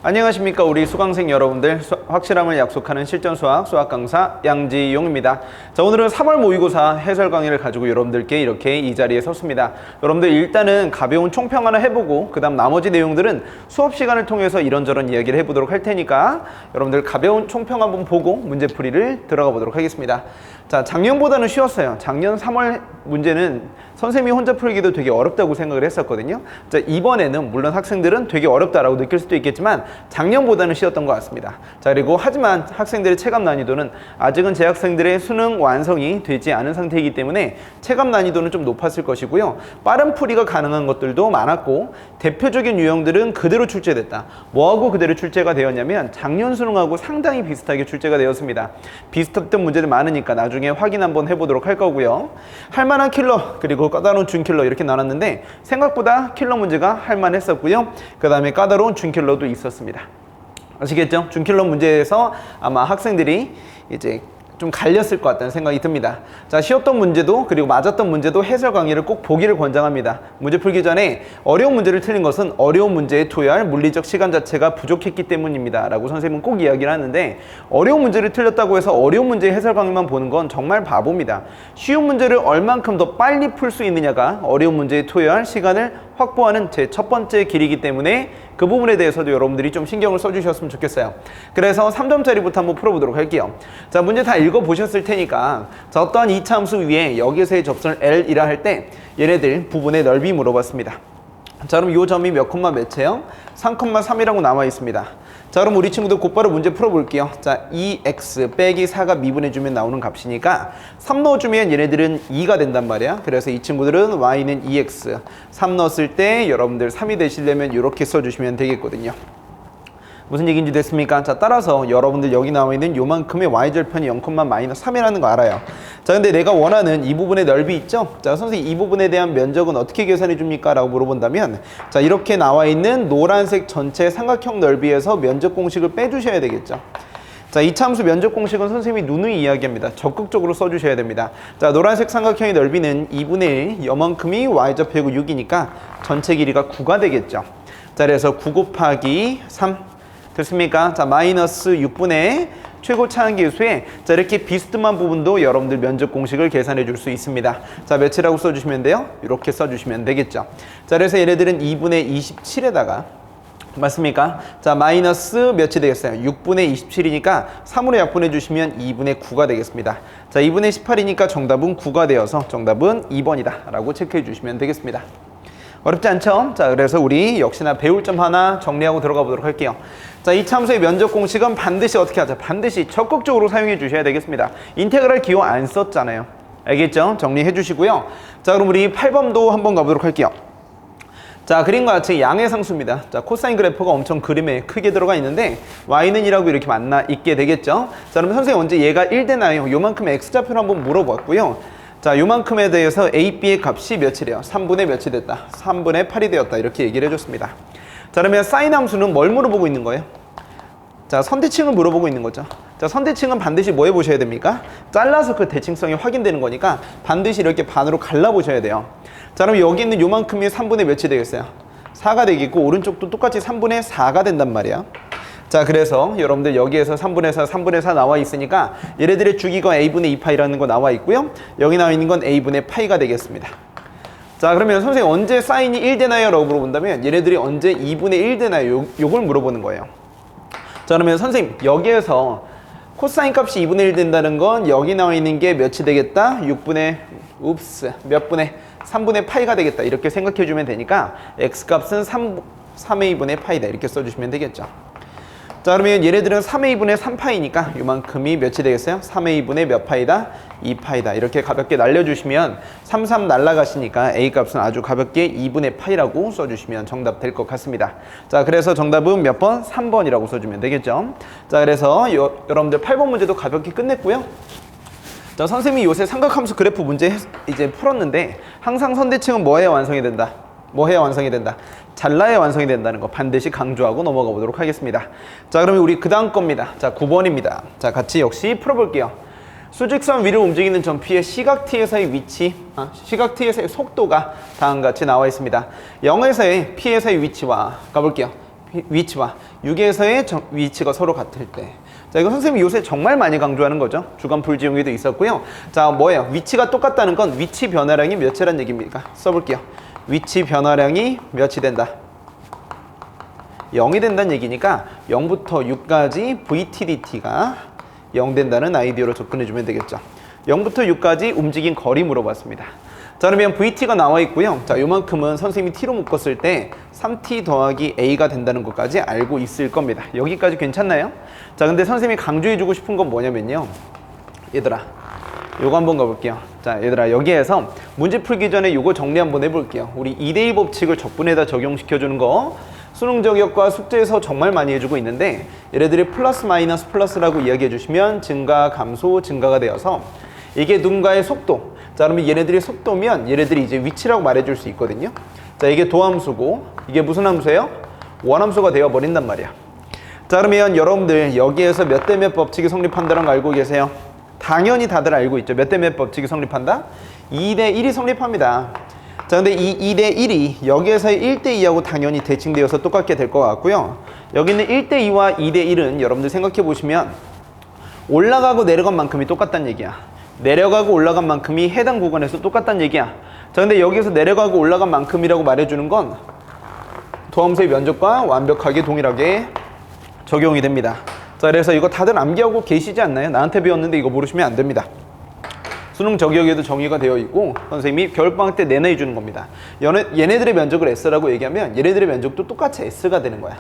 안녕하십니까 우리 수강생 여러분들, 확실함을 약속하는 실전수학 수학강사 양지용입니다. 자, 오늘은 3월 모의고사 해설 강의를 가지고 여러분들께 이렇게 이 자리에 섰습니다. 여러분들 일단은 가벼운 총평하나 해보고 그 다음 나머지 내용들은 수업 시간을 통해서 이런저런 이야기를 해보도록 할 테니까 여러분들 가벼운 총평 한번 보고 문제풀이를 들어가 보도록 하겠습니다. 자, 작년보다는 쉬웠어요. 작년 3월 문제는 선생님이 혼자 풀기도 되게 어렵다고 생각을 했었거든요. 자, 이번에는 물론 학생들은 되게 어렵다라고 느낄 수도 있겠지만 작년보다는 쉬웠던 것 같습니다. 자, 그리고 하지만 학생들의 체감 난이도는 아직은 재학생들의 수능 완성이 되지 않은 상태이기 때문에 체감 난이도는 좀 높았을 것이고요. 빠른 풀이가 가능한 것들도 많았고 대표적인 유형들은 그대로 출제됐다. 뭐하고 그대로 출제가 되었냐면 작년 수능하고 상당히 비슷하게 출제가 되었습니다. 비슷했던 문제들 많으니까 나중에 확인 한번 해보도록 할 거고요. 할만한 킬러 그리고 까다로운 준킬러 이렇게 나눴는데 생각보다 킬러 문제가 할만했었고요. 그 다음에 까다로운 준킬러도 있었습니다. 아시겠죠? 준킬러 문제에서 아마 학생들이 이제 좀 갈렸을 것 같다는 생각이 듭니다. 자, 쉬웠던 문제도 그리고 맞았던 문제도 해설 강의를 꼭 보기를 권장합니다. 문제 풀기 전에 어려운 문제를 틀린 것은 어려운 문제에 투여할 물리적 시간 자체가 부족했기 때문입니다 라고 선생님은 꼭 이야기를 하는데, 어려운 문제를 틀렸다고 해서 어려운 문제의 해설 강의만 보는 건 정말 바보입니다. 쉬운 문제를 얼만큼 더 빨리 풀 수 있느냐가 어려운 문제에 투여할 시간을 확보하는 제 첫 번째 길이기 때문에 그 부분에 대해서도 여러분들이 좀 신경을 써주셨으면 좋겠어요. 그래서 3점짜리부터 한번 풀어보도록 할게요. 자, 문제 다 읽어보셨을 테니까 자, 어떠한 이차함수 위에 여기서의 접선을 L이라 할 때 얘네들 부분의 넓이 물어봤습니다. 자, 그럼 이 점이 몇 콤마 몇이에요? 3,3이라고 나와 있습니다. 자, 그럼 우리 친구들 곧바로 문제 풀어볼게요. 자, 2x 빼기 4가 미분해주면 나오는 값이니까 3 넣어주면 얘네들은 2가 된단 말이야. 그래서 이 친구들은 y는 2x 3 넣었을 때 여러분들 3이 되시려면 이렇게 써주시면 되겠거든요. 무슨 얘기인지 됐습니까? 자, 따라서 여러분들 여기 나와 있는 요만큼의 y절편이 0,-3이라는 거 알아요. 자, 근데 내가 원하는 이 부분의 넓이 있죠? 자, 선생님 이 부분에 대한 면적은 어떻게 계산해 줍니까? 라고 물어본다면, 자, 이렇게 나와 있는 노란색 전체 삼각형 넓이에서 면적 공식을 빼주셔야 되겠죠. 자, 이차함수 면적 공식은 선생님이 누누이 이야기합니다. 적극적으로 써주셔야 됩니다. 자, 노란색 삼각형의 넓이는 2분의 1, 요만큼이 y좌표이고 6이니까 전체 길이가 9가 되겠죠. 자, 그래서 9 곱하기 3 됐습니까? 자, 마이너스 6분의 최고 차항계수에 자, 이렇게 비스듬한 부분도 여러분들 면적 공식을 계산해 줄 수 있습니다. 자, 몇이라고 써주시면 돼요? 이렇게 써주시면 되겠죠. 자, 그래서 얘네들은 2분의 27에다가 맞습니까? 자, 마이너스 몇이 되겠어요? 6분의 27이니까 3으로 약분해 주시면 2분의 9가 되겠습니다. 자, 2분의 18이니까 정답은 9가 되어서 정답은 2번이다 라고 체크해 주시면 되겠습니다. 어렵지 않죠? 자, 그래서 우리 역시나 배울 점 하나 정리하고 들어가 보도록 할게요. 자, 이차함수의 면적 공식은 반드시 어떻게 하죠? 반드시 적극적으로 사용해 주셔야 되겠습니다. 인테그랄 기호 안 썼잖아요. 알겠죠? 정리해 주시고요. 자, 그럼 우리 8번도 한번 가보도록 할게요. 자, 그림과 같이 양의 상수입니다. 자, 코사인 그래프가 엄청 그림에 크게 들어가 있는데 y는 1하고 이렇게 만나 있게 되겠죠? 자, 그러면 선생님 언제 얘가 1 되나요? 요만큼의 x좌표를 한번 물어봤고요. 자, 요만큼에 대해서 a, b의 값이 몇이래요? 3분의 몇이 됐다? 3분의 8이 되었다. 이렇게 얘기를 해줬습니다. 자, 그러면 사인 함수는 뭘 물어보고 있는 거예요? 자, 선대칭을 물어보고 있는 거죠. 자, 선대칭은 반드시 뭐 해보셔야 됩니까? 잘라서 그 대칭성이 확인되는 거니까 반드시 이렇게 반으로 갈라보셔야 돼요. 자, 그럼 여기 있는 요만큼이 3분의 몇이 되겠어요? 4가 되겠고 오른쪽도 똑같이 3분의 4가 된단 말이야. 자, 그래서 여러분들 여기에서 3분의 4, 3분의 4 나와 있으니까 얘네들의 주기가 a분의 2파이라는 거 나와 있고요. 여기 나와 있는 건 a분의 파이가 되겠습니다. 자, 그러면 선생님 언제 사인이 1 되나요? 라고 물어본다면 얘네들이 언제 2분의 1 되나요? 요걸 물어보는 거예요. 자, 그러면 선생님 여기에서 코사인 값이 2분의 1 된다는 건 여기 나와 있는 게 몇이 되겠다? 6분의 몇 분의 3분의 파이가 되겠다. 이렇게 생각해 주면 되니까 x값은 3의 2분의 파이다. 이렇게 써주시면 되겠죠. 자, 그러면 얘네들은 3의 2분의 3파이니까 요만큼이 몇이 되겠어요? 3의 2분의 몇 파이다? 2파이다. 이렇게 가볍게 날려주시면 3 날라가시니까 A값은 아주 가볍게 2분의 파이라고 써주시면 정답 될 것 같습니다. 자, 그래서 정답은 몇 번? 3번이라고 써주면 되겠죠. 자, 그래서 여러분들 8번 문제도 가볍게 끝냈고요. 자, 선생님이 요새 삼각함수 그래프 문제 이제 풀었는데 항상 선대칭은 뭐 해야 완성이 된다? 뭐 해야 완성이 된다? 잘라야 완성이 된다는 거 반드시 강조하고 넘어가 보도록 하겠습니다. 자, 그러면 우리 그 다음 겁니다. 자, 9번입니다. 자, 같이 역시 풀어볼게요. 수직선 위를 움직이는 점 P의 시각 T에서의 위치, 시각 T에서의 속도가 다음과 같이 나와 있습니다. 0에서의 P에서의 위치와 가볼게요. 위치와 6에서의 위치가 서로 같을 때. 자, 이거 선생님이 요새 정말 많이 강조하는 거죠. 주간 불지용에도 있었고요. 자, 뭐예요? 위치가 똑같다는 건 위치 변화량이 몇이란 얘기입니까? 써볼게요. 위치 변화량이 몇이 된다? 0이 된다는 얘기니까 0부터 6까지 VTDT가 0 된다는 아이디어로 접근해주면 되겠죠. 0부터 6까지 움직인 거리 물어봤습니다. 자, 그러면 VT가 나와 있고요. 자, 요만큼은 선생님이 T로 묶었을 때 3T 더하기 A가 된다는 것까지 알고 있을 겁니다. 여기까지 괜찮나요? 자, 근데 선생님이 강조해주고 싶은 건 뭐냐면요. 얘들아, 요거 한번 가볼게요. 자, 얘들아, 여기에서 문제 풀기 전에 요거 정리 한번 해볼게요. 우리 2대2 법칙을 적분에다 적용시켜주는 거 수능 저격과 숙제에서 정말 많이 해주고 있는데, 얘네들이 플러스 마이너스 플러스라고 이야기해 주시면 증가, 감소, 증가가 되어서 이게 누군가의 속도. 자, 그러면 얘네들이 속도면 얘네들이 이제 위치라고 말해줄 수 있거든요. 자, 이게 도함수고 이게 무슨 함수예요? 원함수가 되어버린단 말이야. 자, 그러면 여러분들 여기에서 몇 대 몇 법칙이 성립한다는 거 알고 계세요? 당연히 다들 알고 있죠. 몇 대 몇 법칙이 성립한다? 2대 1이 성립합니다. 자, 근데 이 2대 1이 여기에서의 1대 2하고 당연히 대칭되어서 똑같게 될 것 같고요. 여기 있는 1대 2와 2대 1은 여러분들 생각해 보시면 올라가고 내려간 만큼이 똑같다는 얘기야. 내려가고 올라간 만큼이 해당 구간에서 똑같다는 얘기야. 자, 근데 여기서 내려가고 올라간 만큼이라고 말해주는 건 도함수의 면적과 완벽하게 동일하게 적용이 됩니다. 자, 그래서 이거 다들 암기하고 계시지 않나요? 나한테 배웠는데 이거 모르시면 안 됩니다. 수능 저격에도 정의가 되어 있고 선생님이 겨울방학 때 내내 해주는 겁니다. 얘네들의 면적을 S라고 얘기하면 얘네들의 면적도 똑같이 S가 되는 거야.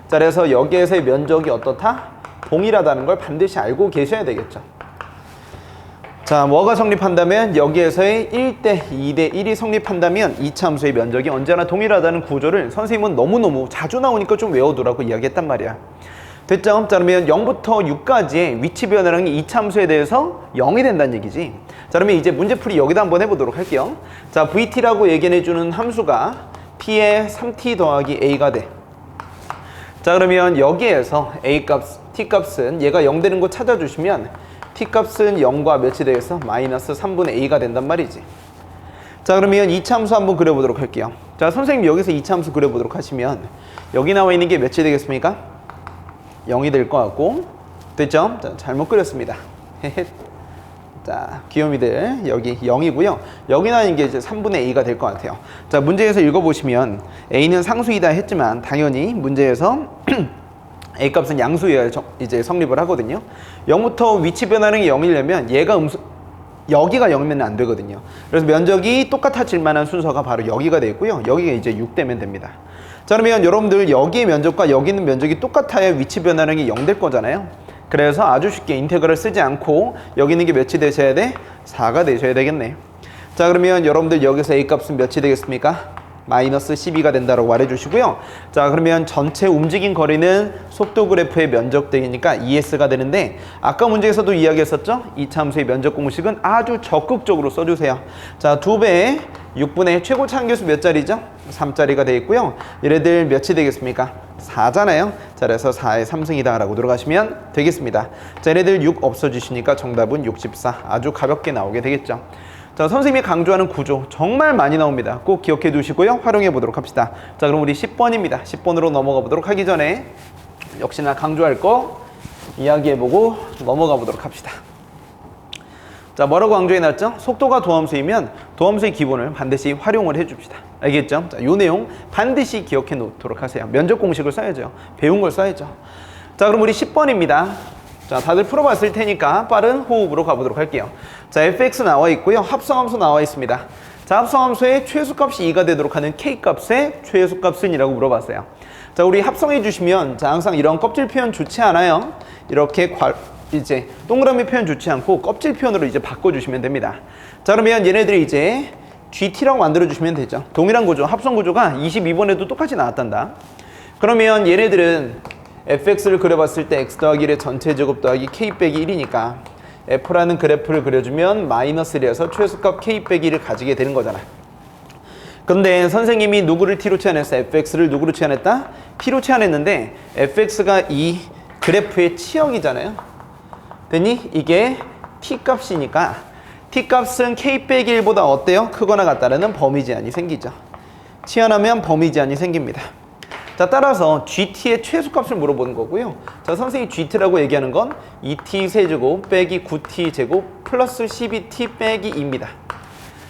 자, 그래서 여기에서의 면적이 어떻다? 동일하다는 걸 반드시 알고 계셔야 되겠죠. 자, 뭐가 성립한다면 여기에서의 1대 2대 1이 성립한다면 2차 함수의 면적이 언제나 동일하다는 구조를 선생님은 너무너무 자주 나오니까 좀 외워두라고 이야기했단 말이야. 됐죠? 자, 그러면 0부터 6까지의 위치 변화량이 2차 함수에 대해서 0이 된다는 얘기지. 자, 그러면 이제 문제풀이 여기다 한번 해보도록 할게요. 자, VT라고 얘기해주는 함수가 T의 3T 더하기 A가 돼. 자, 그러면 여기에서 A 값, T 값은 얘가 0 되는 거 찾아주시면 T 값은 0과 몇이 되겠어? 마이너스 3분의 A가 된단 말이지. 자, 그러면 2차 함수 한번 그려보도록 할게요. 자, 선생님 여기서 2차 함수 그려보도록 하시면 여기 나와 있는 게 몇이 되겠습니까? 0이 될 것 같고. 됐죠? 자, 잘못 그렸습니다. 자, 귀요미들 여기 0이고요. 여기 나와 있는 게 이제 3분의 A가 될 것 같아요. 자, 문제에서 읽어보시면 A는 상수이다 했지만 당연히 문제에서 A 값은 양수여야 이제 성립을 하거든요. 0부터 위치 변화량이 0이려면 얘가 여기가 0이면 안 되거든요. 그래서 면적이 똑같아질 만한 순서가 바로 여기가 되고요. 여기가 이제 6 되면 됩니다. 자, 그러면 여러분들 여기의 면적과 여기 있는 면적이 똑같아야 위치 변화량이 0 될 거잖아요. 그래서 아주 쉽게 인테그럴 쓰지 않고 여기 있는 게 몇이 되셔야 돼? 4가 되셔야 되겠네. 자, 그러면 여러분들 여기서 A 값은 몇이 되겠습니까? 마이너스 12가 된다고 말해주시고요. 자, 그러면 전체 움직인 거리는 속도 그래프의 면적 대기니까 ES가 되는데 아까 문제에서도 이야기했었죠? 2차 함수의 면적 공식은 아주 적극적으로 써주세요. 자, 2배의 6분의 최고 차항계수 몇 자리죠? 3자리가 되어 있고요. 얘네들 몇이 되겠습니까? 4잖아요. 자, 그래서 4의 3승이다 라고 들어가시면 되겠습니다. 자, 얘네들 6 없어지시니까 정답은 64. 아주 가볍게 나오게 되겠죠. 자, 선생님이 강조하는 구조 정말 많이 나옵니다. 꼭 기억해 두시고요. 활용해 보도록 합시다. 자, 그럼 우리 10번입니다. 10번으로 넘어가 보도록 하기 전에 역시나 강조할 거 이야기해보고 넘어가 보도록 합시다. 자, 뭐라고 강조해놨죠? 속도가 도함수이면 도함수의 기본을 반드시 활용을 해줍시다. 알겠죠? 자, 요 내용 반드시 기억해 놓도록 하세요. 면적 공식을 써야죠. 배운 걸 써야죠. 자, 그럼 우리 10번입니다. 자, 다들 풀어봤을 테니까 빠른 호흡으로 가보도록 할게요. 자, fx 나와 있고요. 합성함수 나와 있습니다. 자, 합성함수의 최소값이 2가 되도록 하는 k값의 최소값은 이라고 물어봤어요. 자, 우리 합성해 주시면 자, 항상 이런 껍질 표현 좋지 않아요? 이렇게 이제 동그라미 표현 좋지 않고 껍질 표현으로 이제 바꿔주시면 됩니다. 자, 그러면 얘네들이 이제 GT라고 만들어주시면 되죠. 동일한 구조, 합성 구조가 22번에도 똑같이 나왔단다. 그러면 얘네들은 fx를 그려봤을 때 x 더하기 1의 전체 제곱 더하기 k 빼기 1이니까 f라는 그래프를 그려주면 마이너스 1에서 최소값 k 빼기 1을 가지게 되는 거잖아. 근데 선생님이 누구를 t로 치환했어? fx를 누구로 치환했다? t로 치환했는데 fx가 이 그래프의 치역이잖아요. 됐니? 이게 t 값이니까 t 값은 k 빼기 1보다 어때요? 크거나 같다라는 범위 제한이 생기죠. 치환하면 범위 제한이 생깁니다. 자, 따라서 GT의 최소값을 물어보는 거고요. 자, 선생님이 GT라고 얘기하는 건 2t 세제곱 빼기 9t 제곱 플러스 12t 빼기 2입니다.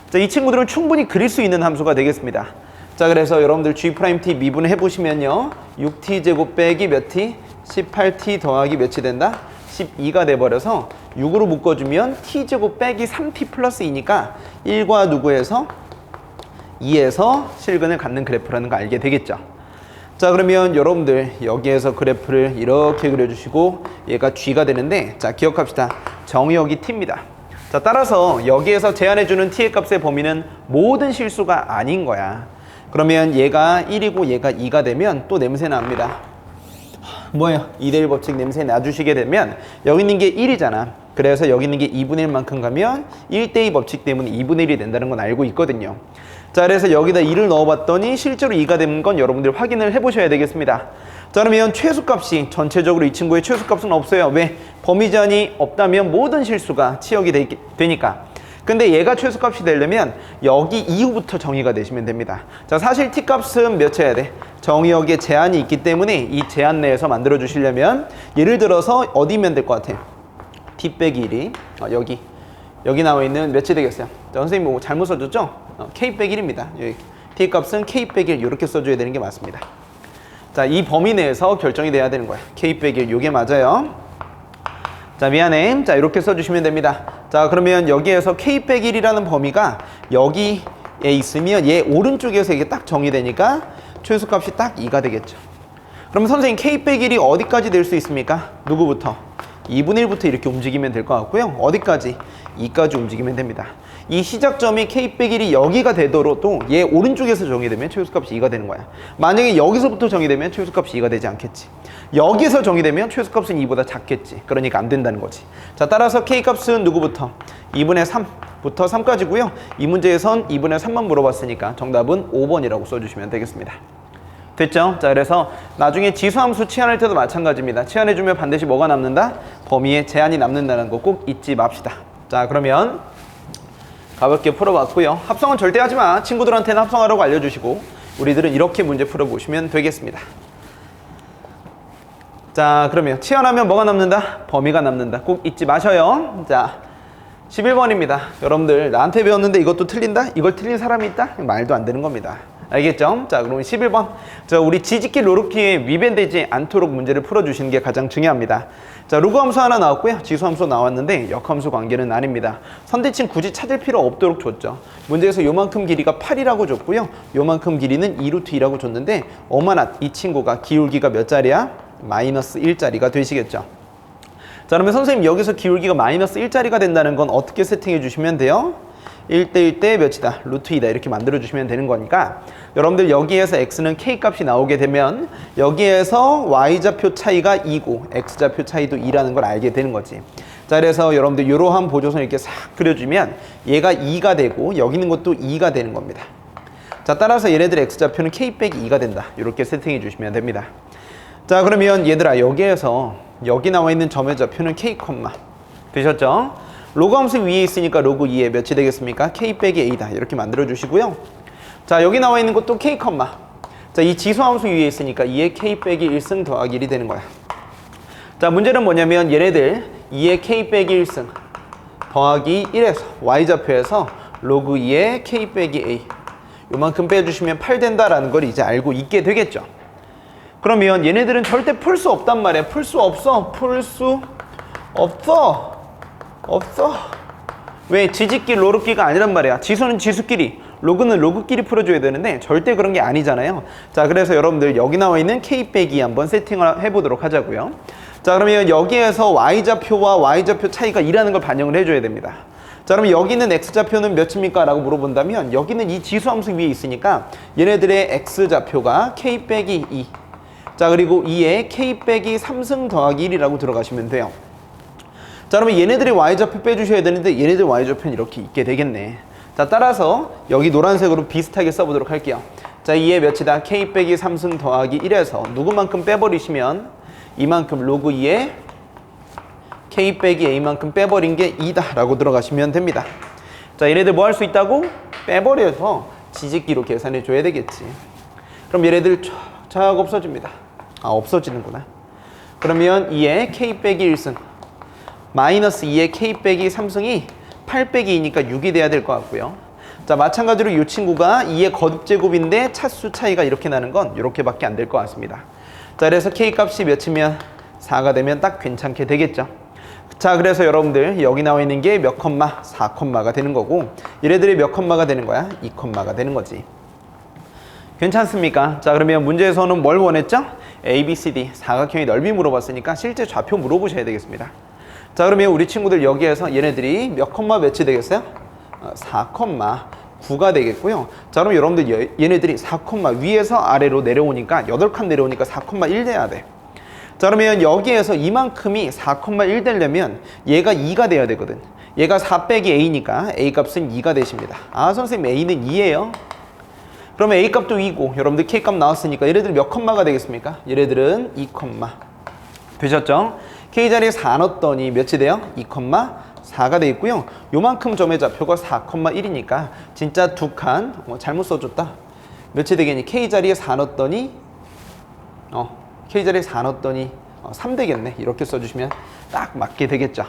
자, 이 친구들은 충분히 그릴 수 있는 함수가 되겠습니다. 자, 그래서 여러분들 G'T 미분을 해보시면요. 6t 제곱 빼기 몇 t? 18t 더하기 몇이 된다? 12가 돼버려서 6으로 묶어주면 t 제곱 빼기 3t 플러스 2니까 1과 누구에서? 2에서 실근을 갖는 그래프라는 거 알게 되겠죠. 자, 그러면 여러분들 여기에서 그래프를 이렇게 그려주시고 얘가 G가 되는데, 자, 기억합시다. 정의역이 T입니다. 자, 따라서 여기에서 제한해주는 T의 값의 범위는 모든 실수가 아닌 거야. 그러면 얘가 1이고 얘가 2가 되면 또 냄새 납니다. 뭐예요? 2대1 법칙 냄새 놔주시게 되면 여기 있는 게 1이잖아. 그래서 여기 있는 게 2분의 1만큼 가면 1대2 법칙 때문에 2분의 1이 된다는 건 알고 있거든요. 자, 그래서 여기다 2를 넣어봤더니 실제로 2가 되는 건 여러분들 확인을 해보셔야 되겠습니다. 자, 그러면 최소값이 전체적으로 이 친구의 최소값은 없어요. 왜? 범위 제한이 없다면 모든 실수가 치역이 되니까. 근데 얘가 최소값이 되려면 여기 이후부터 정의가 되시면 됩니다. 자, 사실 t값은 몇이어야 돼? 정의역에 제한이 있기 때문에 이 제한 내에서 만들어 주시려면 예를 들어서 어디면 될 것 같아요? t 빼기 1이 여기 나와 있는 몇이 되겠어요? 자, 선생님 뭐 잘못 써줬죠? k 빼기 1입니다. 여기 t 값은 k 빼기 1 이렇게 써줘야 되는 게 맞습니다. 자, 이 범위 내에서 결정이 돼야 되는 거야. k 빼기 1 요게 맞아요. 자, 미안해. 자, 이렇게 써주시면 됩니다. 자, 그러면 여기에서 k 빼기 1이라는 범위가 여기에 있으면 얘 오른쪽에서 이게 딱 정의되니까 최소값이 딱 2가 되겠죠. 그럼 선생님 k 빼기 1이 어디까지 될 수 있습니까? 누구부터? 2분의 1부터 이렇게 움직이면 될 것 같고요. 어디까지? 2까지 움직이면 됩니다. 이 시작점이 k 빼기 1이 여기가 되더라도 얘 오른쪽에서 정의되면 최소값이 2가 되는 거야. 만약에 여기서부터 정의되면 최소값이 2가 되지 않겠지. 여기서 정의되면 최소값은 2보다 작겠지. 그러니까 안 된다는 거지. 자, 따라서 k값은 누구부터? 2분의 3부터 3까지고요. 이 문제에선 2분의 3만 물어봤으니까 정답은 5번이라고 써주시면 되겠습니다. 됐죠? 자, 그래서 나중에 지수함수 치환할 때도 마찬가지입니다. 치환해주면 반드시 뭐가 남는다? 범위에 제한이 남는다는 거 꼭 잊지 맙시다. 자, 그러면 가볍게 풀어봤고요. 합성은 절대 하지 마. 친구들한테는 합성하라고 알려주시고 우리들은 이렇게 문제 풀어보시면 되겠습니다. 자, 그러면 치환하면 뭐가 남는다? 범위가 남는다. 꼭 잊지 마셔요. 자, 11번입니다. 여러분들 나한테 배웠는데 이것도 틀린다? 이걸 틀린 사람이 있다? 말도 안 되는 겁니다. 알겠죠? 자, 그럼 11번. 자, 우리 지지끼 로르키에 위배되지 않도록 문제를 풀어주시는 게 가장 중요합니다. 자, 로그 함수 하나 나왔고요. 지수 함수 나왔는데 역함수 관계는 아닙니다. 선대칭 굳이 찾을 필요 없도록 줬죠. 문제에서 요만큼 길이가 8이라고 줬고요. 요만큼 길이는 2루트 2라고 줬는데 어머나 이 친구가 기울기가 몇 자리야? 마이너스 1자리가 되시겠죠. 자, 그러면 선생님 여기서 기울기가 마이너스 1자리가 된다는 건 어떻게 세팅해 주시면 돼요? 1대 1대 몇이다? 루트 2다. 이렇게 만들어 주시면 되는 거니까 여러분들 여기에서 x는 k 값이 나오게 되면 여기에서 y좌표 차이가 2고 x좌표 차이도 2라는 걸 알게 되는 거지. 자, 그래서 여러분들 이러한 보조선 이렇게 싹 그려주면 얘가 2가 되고 여기 있는 것도 2가 되는 겁니다. 자, 따라서 얘네들 x좌표는 k 빼기 2가 된다. 이렇게 세팅해 주시면 됩니다. 자, 그러면 얘들아 여기에서 여기 나와 있는 점의 좌표는 k, 되셨죠? 로그 함수 위에 있으니까 로그 2에 몇이 되겠습니까? k 빼기 a다. 이렇게 만들어 주시고요. 자, 여기 나와 있는 것도 k, 자, 이 지수 함수 위에 있으니까 2에 k 빼기 1승 더하기 1이 되는 거야. 자, 문제는 뭐냐면 얘네들 2에 k 빼기 1승 더하기 1에서 y좌표에서 로그 2에 k 빼기 a 요만큼 빼주시면 8 된다라는 걸 이제 알고 있게 되겠죠. 그러면 얘네들은 절대 풀 수 없단 말이야. 풀 수 없어. 풀 수 없어. 왜? 지지끼 로르끼가 아니란 말이야. 지수는 지수끼리, 로그는 로그끼리 풀어줘야 되는데 절대 그런 게 아니잖아요. 자, 그래서 여러분들 여기 나와 있는 k 빼기 한번 세팅을 해보도록 하자고요. 자, 그러면 여기에서 y좌표와 y좌표 차이가 2라는 걸 반영을 해줘야 됩니다. 자, 그러면 여기 있는 x좌표는 몇입니까? 라고 물어본다면 여기는 이 지수함수 위에 있으니까 얘네들의 x좌표가 k 빼기 2. 자, 그리고 2에 k 빼기 3승 더하기 1이라고 들어가시면 돼요. 자, 그러면 얘네들의 y좌표 빼주셔야 되는데 얘네들 y좌표는 이렇게 있게 되겠네. 자, 따라서 여기 노란색으로 비슷하게 써보도록 할게요. 자, 2에 몇이다? k 빼기 3승 더하기 1에서 누구만큼 빼버리시면 이만큼 로그 2에 k 빼기 a만큼 빼버린 게 2다 라고 들어가시면 됩니다. 자, 얘네들 뭐 할 수 있다고? 빼버려서 지지끼로 계산해 줘야 되겠지. 그럼 얘네들 착 없어집니다. 없어지는구나. 그러면 2의 k 빼기 1승 마이너스 2의 k 빼기 3승이 8 빼기 2니까 6이 돼야 될 것 같고요. 자, 마찬가지로 이 친구가 2의 거듭제곱인데 차수 차이가 이렇게 나는 건 이렇게밖에 안 될 것 같습니다. 자, 그래서 k 값이 몇이면 4가 되면 딱 괜찮게 되겠죠. 자, 그래서 여러분들 여기 나와 있는 게 몇 컴마? 4 컴마가 되는 거고, 얘네들이 몇 컴마가 되는 거야? 2 컴마가 되는 거지. 괜찮습니까? 자, 그러면 문제에서는 뭘 원했죠? A, B, C, D 사각형의 넓이 물어봤으니까 실제 좌표 물어보셔야 되겠습니다. 자, 그러면 우리 친구들 여기에서 얘네들이 몇 컴마 몇이 되겠어요? 4 컴마 9가 되겠고요. 자, 그럼 여러분들 얘네들이 4 컴마 위에서 아래로 내려오니까 8칸 내려오니까 4 컴마 1 돼야 돼. 자, 그러면 여기에서 이만큼이 4 컴마 1 되려면 얘가 2가 돼야 되거든. 얘가 4 빼기 A니까 A 값은 2가 되십니다. 선생님 A는 2예요. 그러면 A 값도 2고 여러분들 K 값 나왔으니까 얘네들 몇 컴마가 되겠습니까? 얘네들은 2 컴마 되셨죠? K 자리에 4 넣었더니 몇이 돼요? 2 컴마 4가 돼 있고요. 요만큼 점의 좌표가 4 컴마 1이니까 진짜 두 칸 잘못 써줬다. 몇이 되겠니? K 자리에 4 넣었더니 K 자리에 4 넣었더니 3 되겠네. 이렇게 써주시면 딱 맞게 되겠죠.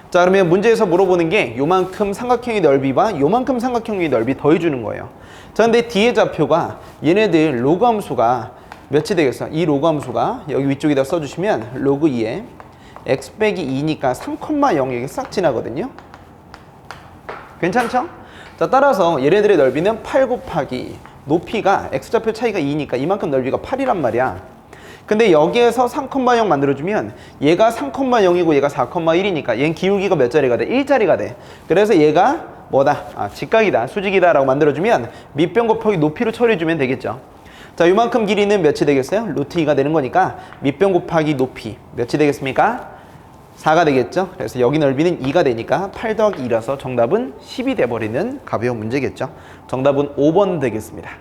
자, 그러면 문제에서 물어보는 게 요만큼 삼각형의 넓이와 요만큼 삼각형의 넓이 더해주는 거예요. 자, 근데 뒤에 좌표가 얘네들 로그 함수가 몇이 되겠어? 이 로그 함수가 여기 위쪽에다 써주시면 로그 2에 x 빼기 2니까 3,0 이렇게 싹 지나거든요. 괜찮죠? 자, 따라서 얘네들의 넓이는 8 곱하기 높이가 x좌표 차이가 2니까 이만큼 넓이가 8이란 말이야. 근데 여기에서 3,0 만들어주면 얘가 3,0이고 얘가 4,1이니까 얘는 기울기가 몇 자리가 돼? 1자리가 돼. 그래서 얘가 뭐다? 직각이다, 수직이다 라고 만들어주면 밑변 곱하기 높이로 처리해주면 되겠죠. 자, 요만큼 길이는 몇이 되겠어요? 루트 2가 되는 거니까 밑변 곱하기 높이 몇이 되겠습니까? 4가 되겠죠. 그래서 여기 넓이는 2가 되니까 8 더하기 2라서 정답은 10이 돼버리는 가벼운 문제겠죠. 정답은 5번 되겠습니다.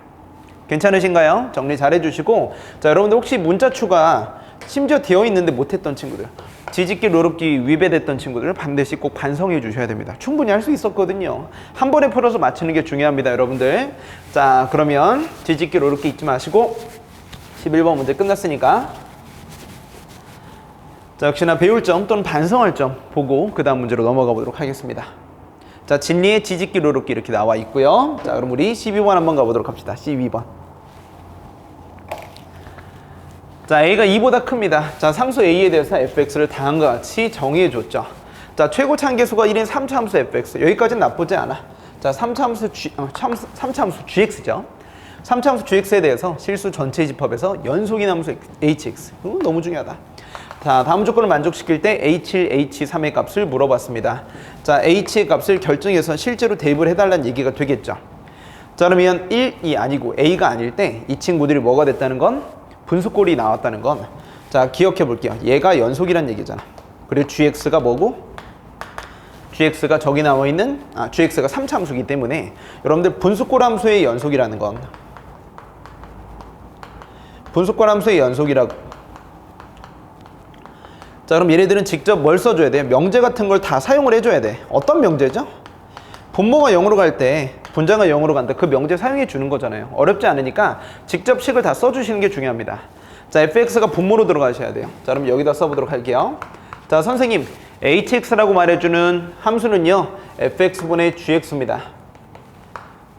괜찮으신가요? 정리 잘 해주시고, 자, 여러분들 혹시 문자 추가 심지어 되어 있는데 못했던 친구들, 지집기, 롤업기 위배됐던 친구들 반드시 꼭 반성해 주셔야 됩니다. 충분히 할 수 있었거든요. 한 번에 풀어서 맞추는 게 중요합니다, 여러분들. 자, 그러면 지집기, 롤업기 잊지 마시고 11번 문제 끝났으니까 자, 역시나 배울 점 또는 반성할 점 보고 그 다음 문제로 넘어가 보도록 하겠습니다. 자, 진리의 지집기, 롤업기 이렇게 나와 있고요. 자, 그럼 우리 12번 한번 가보도록 합시다. 12번. 자, A가 2보다 큽니다. 자, 상수 A에 대해서 fx를 다음과 같이 정의해줬죠. 자, 최고 참계수가 1인 3차 함수 fx. 여기까지는 나쁘지 않아. 자, 3차 함수 gx죠. 3차 함수 gx에 대해서 실수 전체 집합에서 연속인 함수 hx. 너무 중요하다. 자, 다음 조건을 만족시킬 때 h1, h3의 값을 물어봤습니다. 자, h의 값을 결정해서 실제로 대입을 해달라는 얘기가 되겠죠. 자, 그러면 1이 아니고 a가 아닐 때 이 친구들이 뭐가 됐다는 건? 분수꼴이 나왔다는 건, 자, 기억해 볼게요. 얘가 연속이란 얘기잖아. 그리고 gx가 뭐고? gx가 저기 나와 있는 gx가 3차 함수이기 때문에 여러분들 분수꼴 함수의 연속이라는 건 분수꼴 함수의 연속이라고. 자, 그럼 얘네들은 직접 뭘 써줘야 돼? 명제 같은 걸 다 사용을 해줘야 돼. 어떤 명제죠? 분모가 0으로 갈 때 분자가 0으로 간다. 그 명제 사용해 주는 거잖아요. 어렵지 않으니까 직접 식을 다 써주시는 게 중요합니다. 자, fx가 분모로 들어가셔야 돼요. 자, 그럼 여기다 써보도록 할게요. 자, 선생님, hx라고 말해주는 함수는요, fx분의 gx입니다.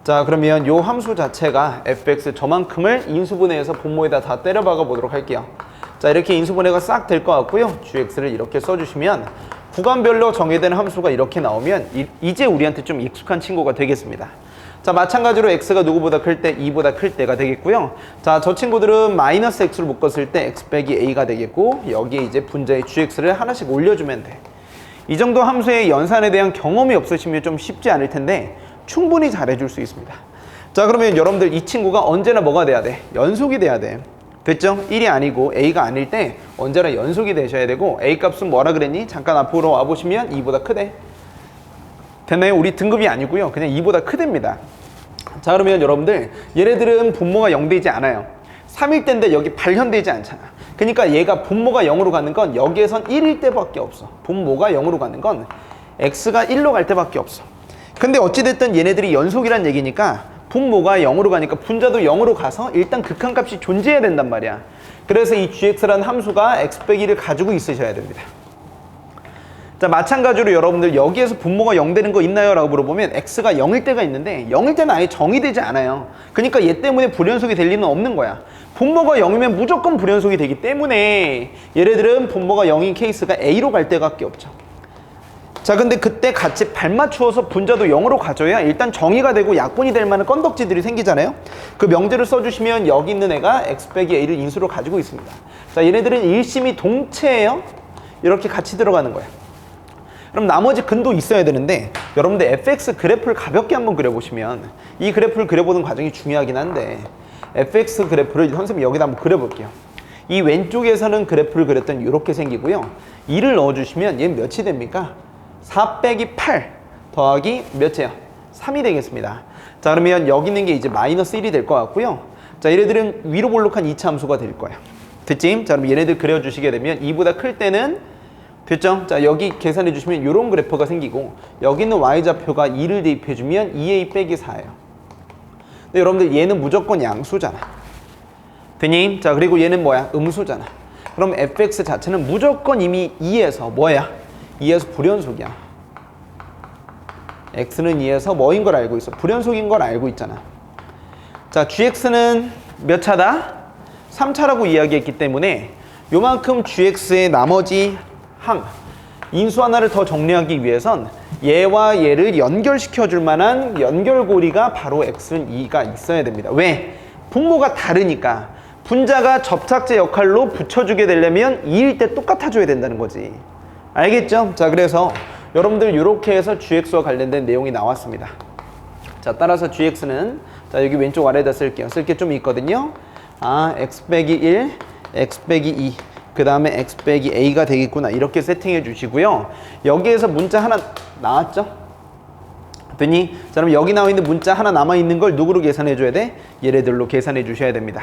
자, 그러면 요 함수 자체가 fx 저만큼을 인수분해해서 분모에다 다 때려박아 보도록 할게요. 자, 이렇게 인수분해가 싹 될 것 같고요. gx를 이렇게 써주시면 구간별로 정의된 함수가 이렇게 나오면 이제 우리한테 좀 익숙한 친구가 되겠습니다. 자, 마찬가지로 x가 누구보다 클 때 2보다 클 때가 되겠고요. 자, 저 친구들은 마이너스 x를 묶었을 때 x 빼기 a가 되겠고, 여기에 이제 분자의 gx를 하나씩 올려주면 돼. 이 정도 함수의 연산에 대한 경험이 없으시면 좀 쉽지 않을 텐데 충분히 잘해줄 수 있습니다. 자, 그러면 여러분들 이 친구가 언제나 뭐가 돼야 돼? 연속이 돼야 돼. 됐죠? 1이 아니고 a가 아닐 때 언제나 연속이 되셔야 되고, a 값은 뭐라 그랬니? 잠깐 앞으로 와보시면 2보다 크대. 됐나요? 우리 등급이 아니고요. 그냥 2보다 크답니다. 자, 그러면 여러분들 얘네들은 분모가 0 되지 않아요. 3일 때인데 여기 발현되지 않잖아. 그러니까 얘가 분모가 0으로 가는 건 여기에선 1일 때밖에 없어. 분모가 0으로 가는 건 x가 1로 갈 때밖에 없어. 근데 어찌됐든 얘네들이 연속이란 얘기니까 분모가 0으로 가니까 분자도 0으로 가서 일단 극한값이 존재해야 된단 말이야. 그래서 이 gx라는 함수가 x 빼기 1을 가지고 있으셔야 됩니다. 자, 마찬가지로 여러분들 여기에서 분모가 0 되는 거 있나요? 라고 물어보면 x가 0일 때가 있는데 0일 때는 아예 정의되지 않아요. 그러니까 얘 때문에 불연속이 될 리는 없는 거야. 분모가 0이면 무조건 불연속이 되기 때문에 얘네들은 분모가 0인 케이스가 a로 갈 때밖에 없죠. 자, 근데 그때 같이 발맞추어서 분자도 0으로 가져야 일단 정의가 되고 약분이 될 만한 건덕지들이 생기잖아요. 그 명제를 써주시면 여기 있는 애가 x 빼기 a를 인수로 가지고 있습니다. 자, 얘네들은 일심이 동체예요. 이렇게 같이 들어가는 거야. 그럼 나머지 근도 있어야 되는데 여러분들 fx 그래프를 가볍게 한번 그려보시면 이 그래프를 그려보는 과정이 중요하긴 한데 fx 그래프를 선생님이 여기다 한번 그려볼게요. 이 왼쪽에서는 그래프를 그렸던 이렇게 생기고요. 2를 넣어주시면 얘는 몇이 됩니까? 4 빼기 8 더하기 몇이에요? 3이 되겠습니다. 자, 그러면 여기 있는 게 이제 마이너스 1이 될 것 같고요. 자, 얘네들은 위로 볼록한 2차 함수가 될 거예요. 됐지? 자, 그럼 얘네들 그려주시게 되면 2보다 클 때는 됐죠? 자, 여기 계산해 주시면 이런 그래프가 생기고 여기 있는 y좌표가 2를 대입해 주면 2a 빼기 4예요. 근데 여러분들 얘는 무조건 양수잖아. 되니? 자, 그리고 얘는 뭐야? 음수잖아. 그럼 fx 자체는 무조건 이미 2에서 뭐야? 2에서 불연속이야. x는 2에서 뭐인 걸 알고 있어? 불연속인 걸 알고 있잖아. 자, gx는 몇 차다? 3차라고 이야기했기 때문에 요만큼 gx의 나머지 함, 인수 하나를 더 정리하기 위해선 얘와 얘를 연결시켜 줄 만한 연결고리가 바로 x는 2가 있어야 됩니다. 왜? 분모가 다르니까 분자가 접착제 역할로 붙여주게 되려면 2일 때 똑같아줘야 된다는 거지. 알겠죠? 자, 그래서 여러분들 이렇게 해서 gx와 관련된 내용이 나왔습니다. 자, 따라서 gx는 자, 여기 왼쪽 아래에다 쓸게요. 쓸 게 좀 있거든요. 아, x 빼기 1, x 빼기 2 그 다음에 x 빼기 a가 되겠구나. 이렇게 세팅해 주시고요. 여기에서 문자 하나 나왔죠? 됐니? 자, 그럼 여기 나와 있는 문자 하나 남아있는 걸 누구로 계산해 줘야 돼? 얘네들로 계산해 주셔야 됩니다.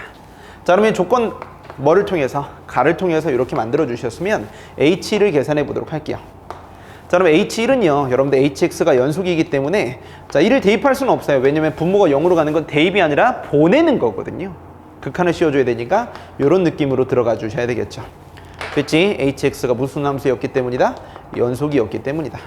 자, 그러면 조건 뭐를 통해서? 가를 통해서 이렇게 만들어 주셨으면 h1을 계산해 보도록 할게요. 자, 그럼 h1은요. 여러분들 hx가 연속이기 때문에 자, 1을 대입할 수는 없어요. 왜냐면 분모가 0으로 가는 건 대입이 아니라 보내는 거거든요. 극한을 씌워줘야 되니까 이런 느낌으로 들어가 주셔야 되겠죠. 됐지? hx가 무슨 함수였기 때문이다? 연속이었기 때문이다.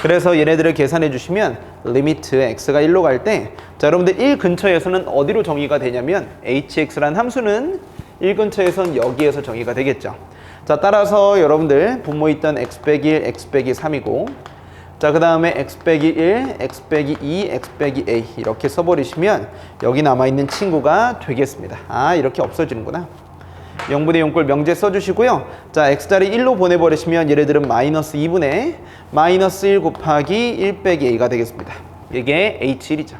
그래서 얘네들을 계산해 주시면 리미트 x가 1로 갈 때 자, 여러분들 1 근처에서는 어디로 정의가 되냐면 hx라는 함수는 1 근처에선 여기에서 정의가 되겠죠. 자, 따라서 여러분들 분모 있던 x 빼기 1, x 빼기 3이고 자, 그 다음에 x 빼기 1, x 빼기 2, x 빼기 a 이렇게 써버리시면 여기 남아있는 친구가 되겠습니다. 아, 이렇게 없어지는구나. 0분의 0꼴 명제 써주시고요. 자, x자리 1로 보내버리시면 얘네들은 마이너스 2분의 마이너스 1 곱하기 1 빼기 a가 되겠습니다. 이게 h1이죠.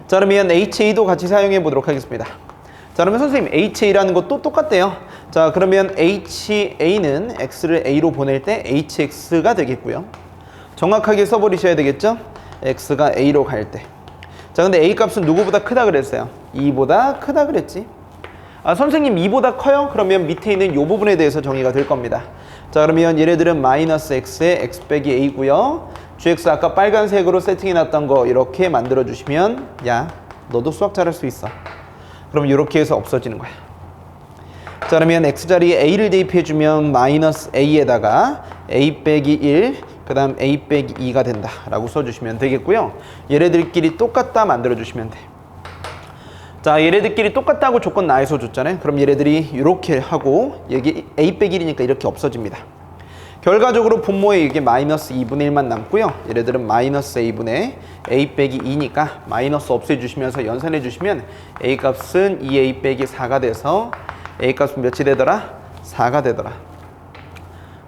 자, 그러면 ha도 같이 사용해 보도록 하겠습니다. 자, 그러면 선생님 ha라는 것도 똑같대요. 자, 그러면 ha는 x를 a로 보낼 때 hx가 되겠고요. 정확하게 써버리셔야 되겠죠? x가 a로 갈 때. 자, 근데 a 값은 누구보다 크다 그랬어요? 2보다 크다 그랬지. 아, 선생님 2보다 커요? 그러면 밑에 있는 이 부분에 대해서 정의가 될 겁니다. 자, 그러면 얘네들은 마이너스 x에 x 빼기 a고요. gx 아까 빨간색으로 세팅해놨던 거 이렇게 만들어주시면 야, 너도 수학 잘할 수 있어. 그럼 이렇게 해서 없어지는 거야. 자, 그러면 x자리에 a를 대입해주면 마이너스 a에다가 a 빼기 1, 그 다음 a 빼기 2가 된다 라고 써주시면 되겠고요. 얘네들끼리 똑같다 만들어주시면 돼. 자, 얘네들끼리 똑같다고 조건 나에서 줬잖아요. 그럼 얘네들이 이렇게 하고 여기 a 빼기 1이니까 이렇게 없어집니다. 결과적으로 분모에 이게 마이너스 2분의 1만 남고요. 얘네들은 마이너스 a분의 a 빼기 2니까 마이너스 없애주시면서 연산해 주시면 a 값은 2a 빼기 4가 돼서 a 값은 몇이 되더라? 4가 되더라.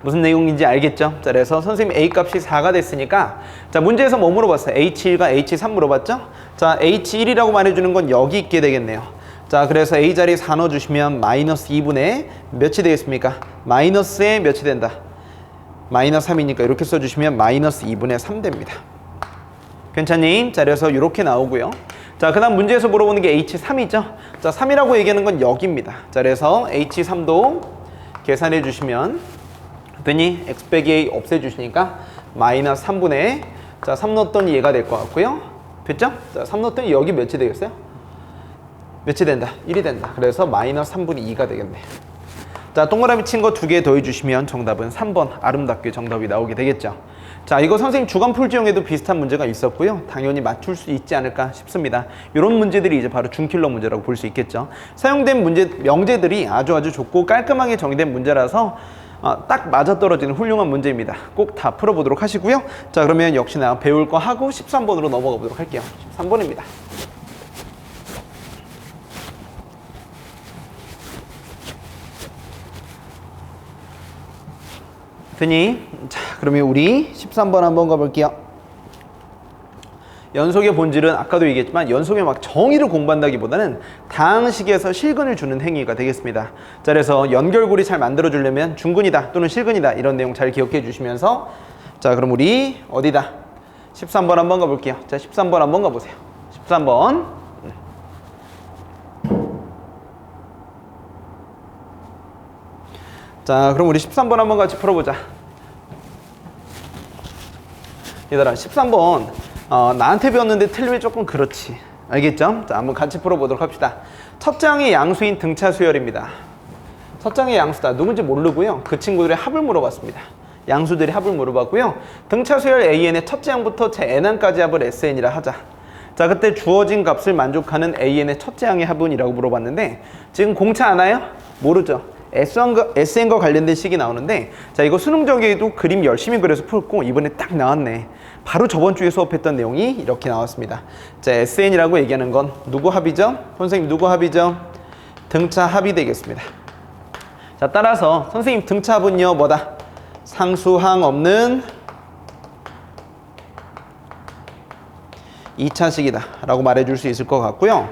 무슨 내용인지 알겠죠? 자, 그래서 선생님 a 값이 4가 됐으니까 자, 문제에서 뭐 물어봤어요? h1과 h3 물어봤죠? 자, h1이라고 말해주는 건 여기 있게 되겠네요. 자, 그래서 a 자리에 4 넣어주시면 마이너스 2분의 몇이 되겠습니까? 마이너스에 몇이 된다? 마이너스 3이니까 이렇게 써주시면 마이너스 2분의 3 됩니다. 괜찮니? 자, 그래서 이렇게 나오고요. 자, 그 다음 문제에서 물어보는 게 h3이죠? 자, 3이라고 얘기하는 건 여기입니다. 자, 그래서 h3도 계산해 주시면 됐니? x 빼기 a 없애주시니까 마이너스 3분의 자, 3 넣었더니 얘가 될 것 같고요. 됐죠? 자, 3 넣었더니 여기 몇이 되겠어요? 몇이 된다? 1이 된다. 그래서 마이너스 3분의 2가 되겠네. 자, 동그라미 친 거 2개 더해주시면 정답은 3번 아름답게 정답이 나오게 되겠죠. 자, 이거 선생님 주간 풀지용에도 비슷한 문제가 있었고요. 당연히 맞출 수 있지 않을까 싶습니다. 이런 문제들이 이제 바로 준킬러 문제라고 볼 수 있겠죠. 사용된 명제들이 아주 좋고 깔끔하게 정의된 문제라서 딱 맞아떨어지는 훌륭한 문제입니다. 꼭 다 풀어보도록 하시고요. 자, 그러면 역시나 배울 거 하고 13번으로 넘어가 보도록 할게요. 13번입니다. 되니? 자, 그러면 우리 13번 한번 가볼게요. 연속의 본질은 아까도 얘기했지만 연속의 막 정의를 공부한다기보다는 다항식에서 실근을 주는 행위가 되겠습니다. 자, 그래서 연결고리 잘 만들어 주려면 중근이다 또는 실근이다 이런 내용 잘 기억해 주시면서 자, 그럼 우리 어디다? 13번 한번 가볼게요. 자, 13번 한번 가보세요. 13번. 자, 그럼 우리 13번 한번 같이 풀어보자. 얘들아, 13번 나한테 배웠는데 틀리면 조금 그렇지. 알겠죠? 자, 한번 같이 풀어보도록 합시다. 첫 장의 양수인 등차 수열입니다. 첫 장의 양수다. 누군지 모르고요. 그 친구들의 합을 물어봤습니다. 양수들의 합을 물어봤고요. 등차 수열 AN의 첫째 양부터 제 N항까지 합을 SN이라 하자. 자, 그때 주어진 값을 만족하는 AN의 첫째 양의 합은 이라고 물어봤는데 지금 공차 아나요? 모르죠. SN과 관련된 식이 나오는데 자, 이거 수능적에도 그림 열심히 그려서 풀고 이번에 딱 나왔네. 바로 저번 주에 수업했던 내용이 이렇게 나왔습니다. 자, SN이라고 얘기하는 건 누구 합이죠? 선생님 누구 합이죠? 등차 합이 되겠습니다. 자, 따라서 선생님 등차 합은요 뭐다? 상수항 없는 2차식이다 라고 말해줄 수 있을 것 같고요.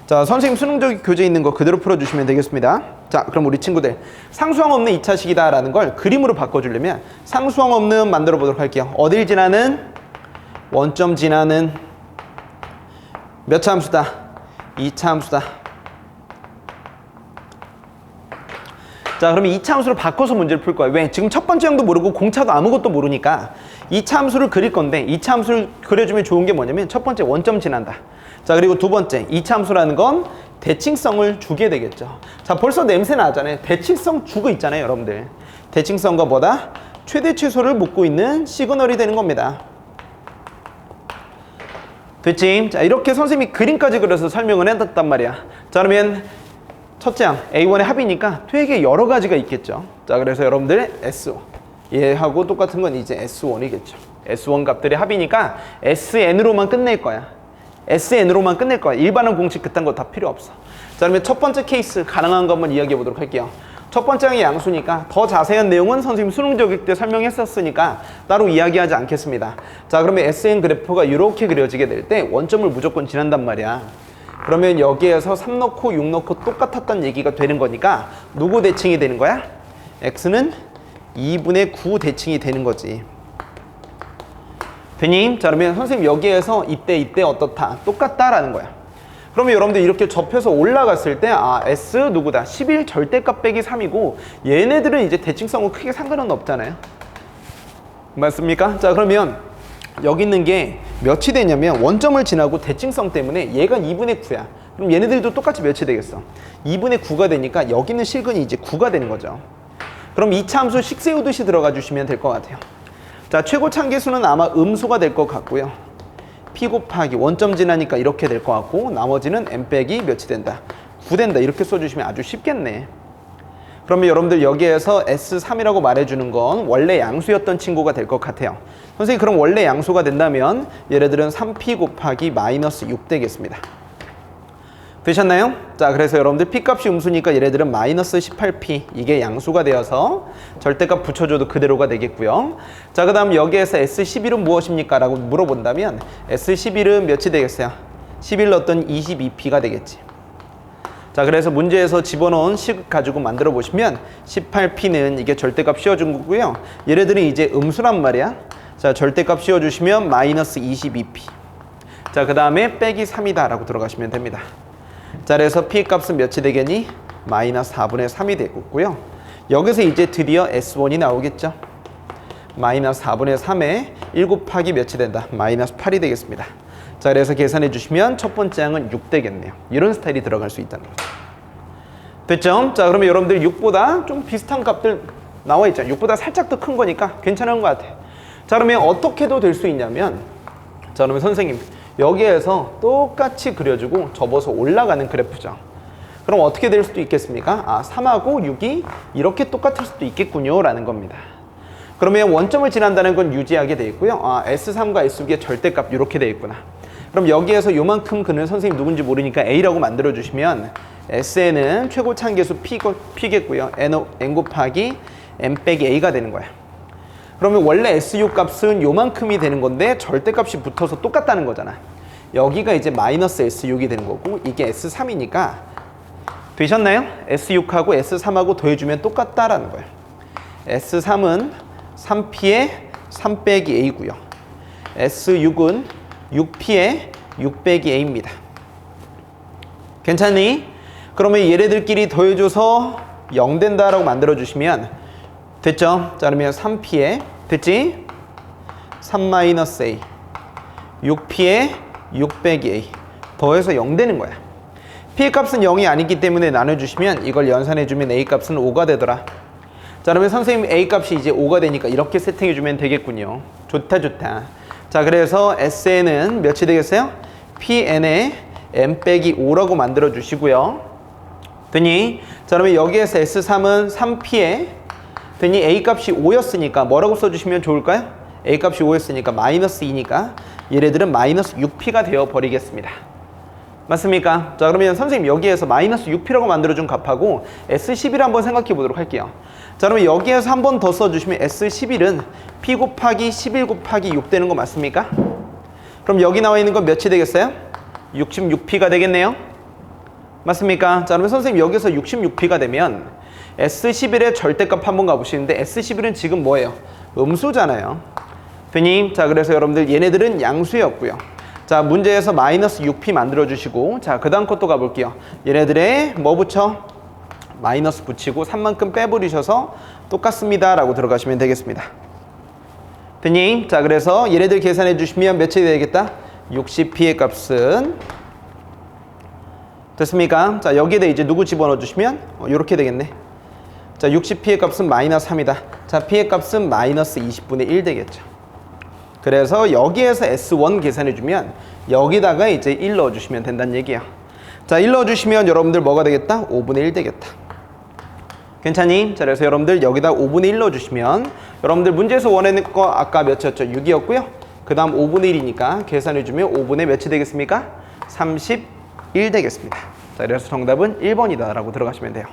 자, 선생님 수능적 교재에 있는 거 그대로 풀어주시면 되겠습니다. 자, 그럼 우리 친구들 상수항 없는 2차식이다 라는 걸 그림으로 바꿔주려면 상수항 없는 만들어 보도록 할게요. 어딜 지나는? 원점 지나는 몇 차 함수다? 2차 함수다. 자, 그러면 2차 함수를 바꿔서 문제를 풀 거예요. 왜? 지금 첫 번째 항도 모르고 공차도 아무것도 모르니까 2차 함수를 그릴 건데 2차 함수를 그려주면 좋은 게 뭐냐면 첫 번째 원점 지난다. 자, 그리고 두 번째 2차 함수라는 건 대칭성을 주게 되겠죠. 자, 벌써 냄새 나잖아요. 대칭성 주고 있잖아요, 여러분들. 대칭성과 뭐다? 최대 최소를 묻고 있는 시그널이 되는 겁니다. 됐지? 자, 이렇게 선생님이 그림까지 그려서 설명을 해놨단 말이야. 자, 그러면 첫째 항 A1의 합이니까 되게 여러 가지가 있겠죠. 자, 그래서 여러분들 S1 얘하고 똑같은 건 이제 S1이겠죠. S1 값들의 합이니까 SN으로만 끝낼 거야. SN으로만 끝낼 거야. 일반항 공식 그딴 거 다 필요 없어. 자, 그러면 첫 번째 케이스 가능한 거 한번 이야기해 보도록 할게요. 첫 번째 항이 양수니까 더 자세한 내용은 선생님 수능적일 때 설명했었으니까 따로 이야기하지 않겠습니다. 자, 그러면 SN 그래프가 이렇게 그려지게 될 때 원점을 무조건 지난단 말이야. 그러면 여기에서 3 넣고 6 넣고 똑같았던 얘기가 되는 거니까 누구 대칭이 되는 거야? X는 2분의 9 대칭이 되는 거지. 되니? 자, 그러면 선생님 여기에서 이때 어떻다? 똑같다라는 거야. 그러면 여러분들 이렇게 접혀서 올라갔을 때 S 누구다? 11 절대값 빼기 3이고 얘네들은 이제 대칭성은 크게 상관은 없잖아요. 맞습니까? 자, 그러면 여기 있는 게 몇이 되냐면 원점을 지나고 대칭성 때문에 얘가 2분의 9야. 그럼 얘네들도 똑같이 몇이 되겠어? 2분의 9가 되니까 여기 있는 실근이 이제 9가 되는 거죠. 그럼 2차 함수 식 세우듯이 들어가 주시면 될 것 같아요. 자, 최고 참계수는 아마 음수가 될 것 같고요. P 곱하기 원점 지나니까 이렇게 될 것 같고 나머지는 M 빼기 몇이 된다? 9 된다. 이렇게 써주시면 아주 쉽겠네. 그러면 여러분들 여기에서 S3이라고 말해주는 건 원래 양수였던 친구가 될 것 같아요. 선생님 그럼 원래 양수가 된다면 얘네들은 3P 곱하기 마이너스 6 되겠습니다. 되셨나요? 자, 그래서 여러분들 P값이 음수니까 얘네들은 마이너스 18P 이게 양수가 되어서 절대값 붙여줘도 그대로가 되겠고요. 자, 그 다음 여기에서 S11은 무엇입니까? 라고 물어본다면 S11은 몇이 되겠어요? 11 넣었던 22P가 되겠지. 자, 그래서 문제에서 집어넣은 식 가지고 만들어 보시면 18P는 이게 절대값 씌워준 거고요. 얘네들이 이제 음수란 말이야. 자, 절대값 씌워주시면 마이너스 22P. 자, 그 다음에 빼기 3이다 라고 들어가시면 됩니다. 자, 그래서 P 값은 몇이 되겠니? 마이너스 4분의 3이 되겠고요. 여기서 이제 드디어 S1이 나오겠죠. 마이너스 4분의 3에 1 곱하기 몇이 된다? 마이너스 8이 되겠습니다. 자, 그래서 계산해 주시면 첫 번째 항은 6 되겠네요. 이런 스타일이 들어갈 수 있다는 거죠. 됐죠? 자, 그러면 여러분들 6보다 좀 비슷한 값들 나와 있잖아요. 6보다 살짝 더 큰 거니까 괜찮은 것 같아요. 자, 그러면 어떻게도 될 수 있냐면, 자, 그러면 선생님 여기에서 똑같이 그려주고 접어서 올라가는 그래프죠. 그럼 어떻게 될 수도 있겠습니까? 아, 3하고 6이 이렇게 똑같을 수도 있겠군요 라는 겁니다. 그러면 원점을 지난다는 건 유지하게 돼 있고요. 아, S3과 S6의 절대값 이렇게 돼 있구나. 그럼 여기에서 요만큼 근을 선생님 누군지 모르니까 A라고 만들어주시면 S에는 최고 차항계수 P겠고요. N 곱하기 M 빼기 A가 되는 거야. 그러면 원래 S6 값은 요만큼이 되는 건데 절대값이 붙어서 똑같다는 거잖아. 여기가 이제 마이너스 S6이 되는 거고 이게 S3이니까 되셨나요? S6하고 S3하고 더해주면 똑같다라는 거예요. S3은 3P에 3 빼기 A고요. S6은 6P에 6 빼기 A입니다. 괜찮니? 그러면 얘네들끼리 더해줘서 0 된다라고 만들어주시면 됐죠? 자, 그러면 3P에 됐지? 3-A 6P에 6 빼기 A 더해서 0 되는 거야. P의 값은 0이 아니기 때문에 나눠주시면 이걸 연산해주면 A 값은 5가 되더라. 자, 그러면 선생님 A 값이 이제 5가 되니까 이렇게 세팅해주면 되겠군요. 좋다 좋다. 자, 그래서 SN은 몇이 되겠어요? PN에 M 빼기 5라고 만들어 주시고요. 되니? 자, 그러면 여기에서 S3은 3P에 되니 A 값이 5였으니까 뭐라고 써주시면 좋을까요? A 값이 5였으니까 마이너스 2니까 얘네들은 마이너스 6P가 되어 버리겠습니다. 맞습니까? 자, 그러면 선생님 여기에서 마이너스 6P라고 만들어준 값하고 S11 한번 생각해 보도록 할게요. 자, 그러면 여기에서 한 번 더 써주시면 S11은 P 곱하기 11 곱하기 6 되는 거 맞습니까? 그럼 여기 나와 있는 건 몇이 되겠어요? 66P가 되겠네요. 맞습니까? 자, 그러면 선생님 여기서 66P가 되면 S11의 절대값 한번 가보시는데 S11은 지금 뭐예요? 음수잖아요. 되니? 자, 그래서 여러분들 얘네들은 양수였고요. 자, 문제에서 마이너스 6P 만들어주시고, 자, 그 다음 것도 가볼게요. 얘네들의 뭐 붙여? 마이너스 붙이고 3만큼 빼버리셔서 똑같습니다 라고 들어가시면 되겠습니다. 되니? 자, 그래서 얘네들 계산해 주시면 몇이 되겠다? 60P의 값은 됐습니까? 자, 여기에다 이제 누구 집어넣어 주시면 이렇게 되겠네. 자, 60P의 값은 마이너스 3이다. 자, P의 값은 마이너스 20분의 1 되겠죠. 그래서 여기에서 S1 계산해주면 여기다가 이제 1 넣어주시면 된다는 얘기야. 자, 1 넣어주시면 여러분들 뭐가 되겠다? 5분의 1 되겠다. 괜찮니? 자, 그래서 여러분들 여기다 5분의 1 넣어주시면 여러분들 문제에서 원하는 거 아까 몇이었죠? 6이었고요. 그 다음 5분의 1이니까 계산해주면 5분의 몇이 되겠습니까? 31 되겠습니다. 자, 그래서 정답은 1번이다 라고 들어가시면 돼요.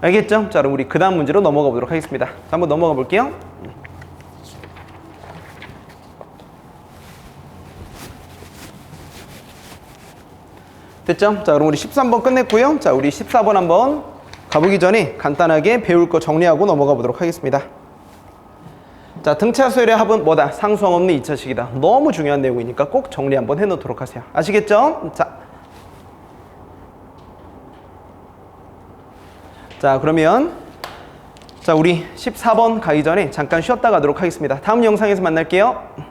알겠죠? 자, 그럼 우리 그 다음 문제로 넘어가 보도록 하겠습니다. 자, 한번 넘어가 볼게요. 됐죠? 자, 그럼 우리 13번 끝냈고요. 자, 우리 14번 한번 가보기 전에 간단하게 배울 거 정리하고 넘어가 보도록 하겠습니다. 자, 등차수열의 합은 뭐다? 상수항 없는 2차식이다. 너무 중요한 내용이니까 꼭 정리 한번 해놓도록 하세요. 아시겠죠? 자, 그러면 자, 우리 14번 가기 전에 잠깐 쉬었다 가도록 하겠습니다. 다음 영상에서 만날게요.